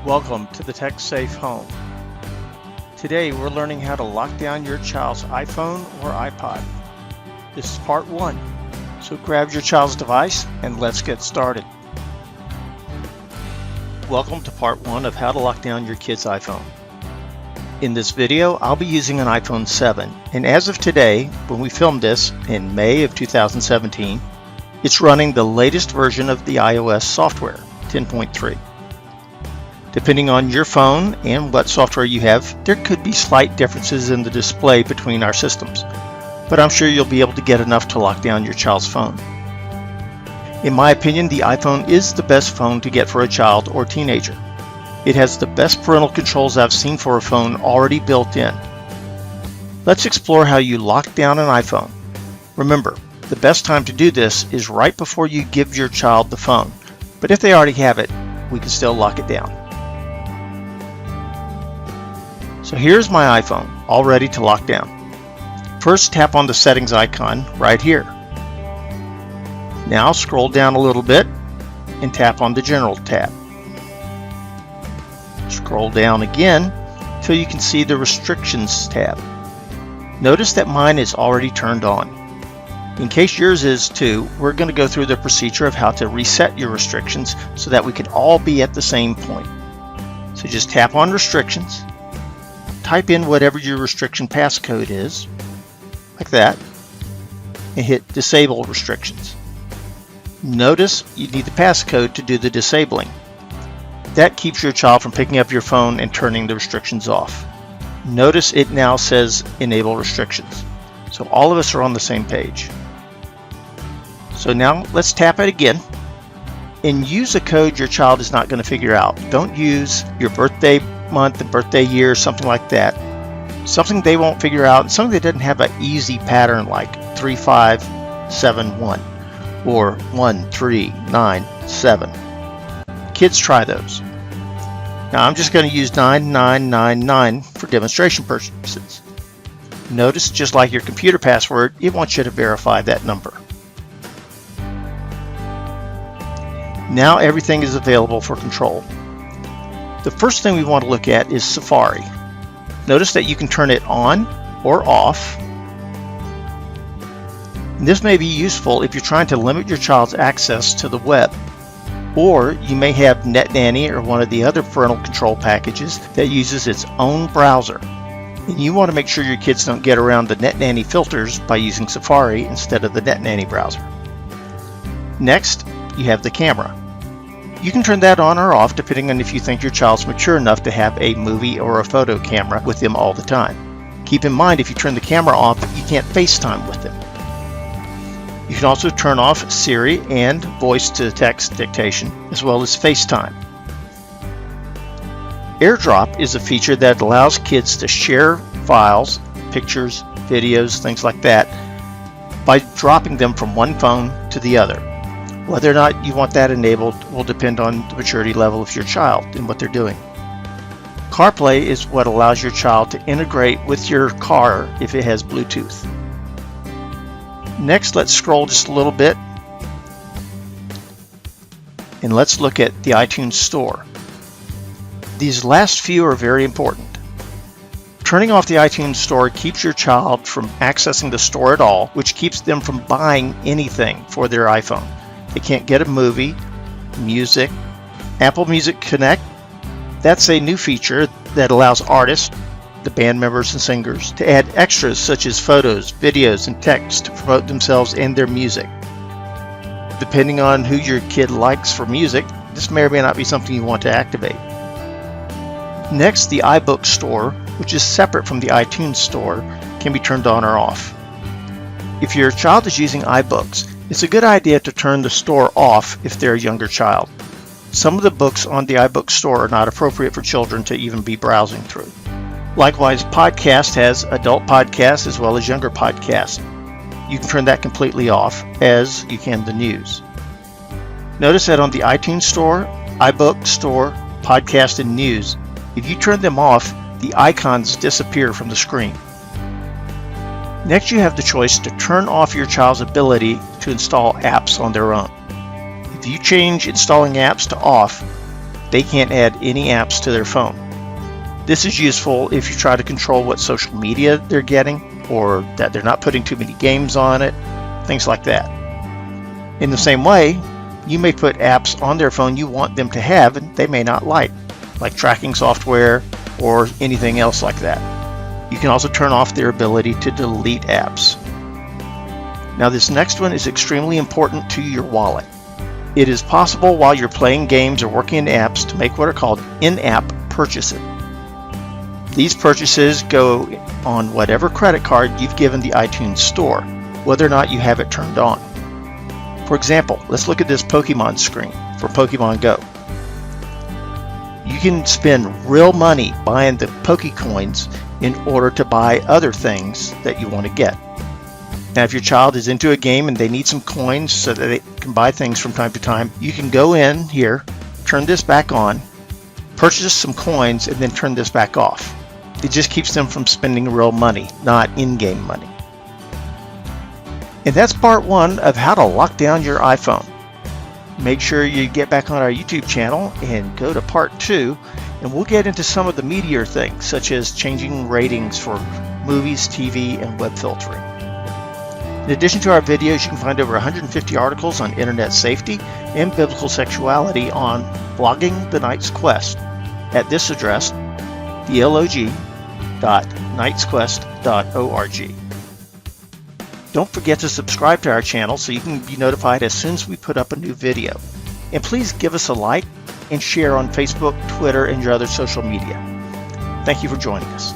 Welcome to the Tech Safe Home. Today we're learning how to lock down your child's iPhone or iPod. This is part 1, so grab your child's device and let's get started. Welcome to part 1 of how to lock down your kid's iPhone. In this video I'll be using an iPhone 7, and as of today, when we filmed this in May of 2017, it's running the latest version of the iOS software, 10.3. Depending on your phone and what software you have, there could be slight differences in the display between our systems, but I'm sure you'll be able to get enough to lock down your child's phone. In my opinion, the iPhone is the best phone to get for a child or teenager. It has the best parental controls I've seen for a phone already built in. Let's explore how you lock down an iPhone. Remember, the best time to do this is right before you give your child the phone, but if they already have it, we can still lock it down. So here's my iPhone, all ready to lock down. First, tap on the settings icon right here. Now scroll down a little bit and tap on the General tab. Scroll down again till you can see the Restrictions tab. Notice that mine is already turned on. In case yours is too, we're going to go through the procedure of how to reset your restrictions so that we can all be at the same point. So just tap on Restrictions, type in whatever your restriction passcode is, like that, and hit Disable Restrictions. Notice you need the passcode to do the disabling. That keeps your child from picking up your phone and turning the restrictions off. Notice it now says Enable Restrictions. So all of us are on the same page. So now let's tap it again and use a code your child is not going to figure out. Don't use your birthday month and birthday year, something like that. Something they won't figure out, something that doesn't have an easy pattern like 3571 or 1397. Kids try those. Now I'm just going to use 9999 for demonstration purposes. Notice, just like your computer password, it wants you to verify that number. Now everything is available for control. The first thing we want to look at is Safari. Notice that you can turn it on or off. And this may be useful if you're trying to limit your child's access to the web, or you may have NetNanny or one of the other parental control packages that uses its own browser. And you want to make sure your kids don't get around the NetNanny filters by using Safari instead of the NetNanny browser. Next, you have the camera. You can turn that on or off depending on if you think your child's mature enough to have a movie or a photo camera with them all the time. Keep in mind, if you turn the camera off, you can't FaceTime with them. You can also turn off Siri and voice-to-text dictation, as well as FaceTime. AirDrop is a feature that allows kids to share files, pictures, videos, things like that, by dropping them from one phone to the other. Whether or not you want that enabled will depend on the maturity level of your child and what they're doing. CarPlay is what allows your child to integrate with your car if it has Bluetooth. Next, let's scroll just a little bit and let's look at the iTunes Store. These last few are very important. Turning off the iTunes Store keeps your child from accessing the store at all, which keeps them from buying anything for their iPhone. They can't get a movie, music. Apple Music Connect, that's a new feature that allows artists, the band members and singers, to add extras such as photos, videos, and text to promote themselves and their music. Depending on who your kid likes for music, this may or may not be something you want to activate. Next, the iBook Store, which is separate from the iTunes Store, can be turned on or off. If your child is using iBooks, it's a good idea to turn the store off if they're a younger child. Some of the books on the iBook Store are not appropriate for children to even be browsing through. Likewise, Podcast has adult podcasts as well as younger podcasts. You can turn that completely off, as you can the news. Notice that on the iTunes Store, iBook Store, Podcast, and News, if you turn them off, the icons disappear from the screen. Next, you have the choice to turn off your child's ability to install apps on their own. If you change installing apps to off, they can't add any apps to their phone. This is useful if you try to control what social media they're getting, or that they're not putting too many games on it, things like that. In the same way, you may put apps on their phone you want them to have and they may not like tracking software or anything else like that. You can also turn off their ability to delete apps. Now this next one is extremely important to your wallet. It is possible while you're playing games or working in apps to make what are called in-app purchases. These purchases go on whatever credit card you've given the iTunes Store, whether or not you have it turned on. For example, let's look at this Pokemon screen for Pokemon Go. You can spend real money buying the Pokecoins in order to buy other things that you want to get. Now, if your child is into a game and they need some coins so that they can buy things from time to time, you can go in here, turn this back on, purchase some coins, and then turn this back off. It just keeps them from spending real money, not in-game money. And that's part one of how to lock down your iPhone. Make sure you get back on our YouTube channel and go to part two, and we'll get into some of the meatier things, such as changing ratings for movies, TV, and web filtering. In addition to our videos, you can find over 150 articles on internet safety and biblical sexuality on Blogging the Knight's Quest at this address, blog.knightsquest.org. Don't forget to subscribe to our channel so you can be notified as soon as we put up a new video. And please give us a like and share on Facebook, Twitter, and your other social media. Thank you for joining us.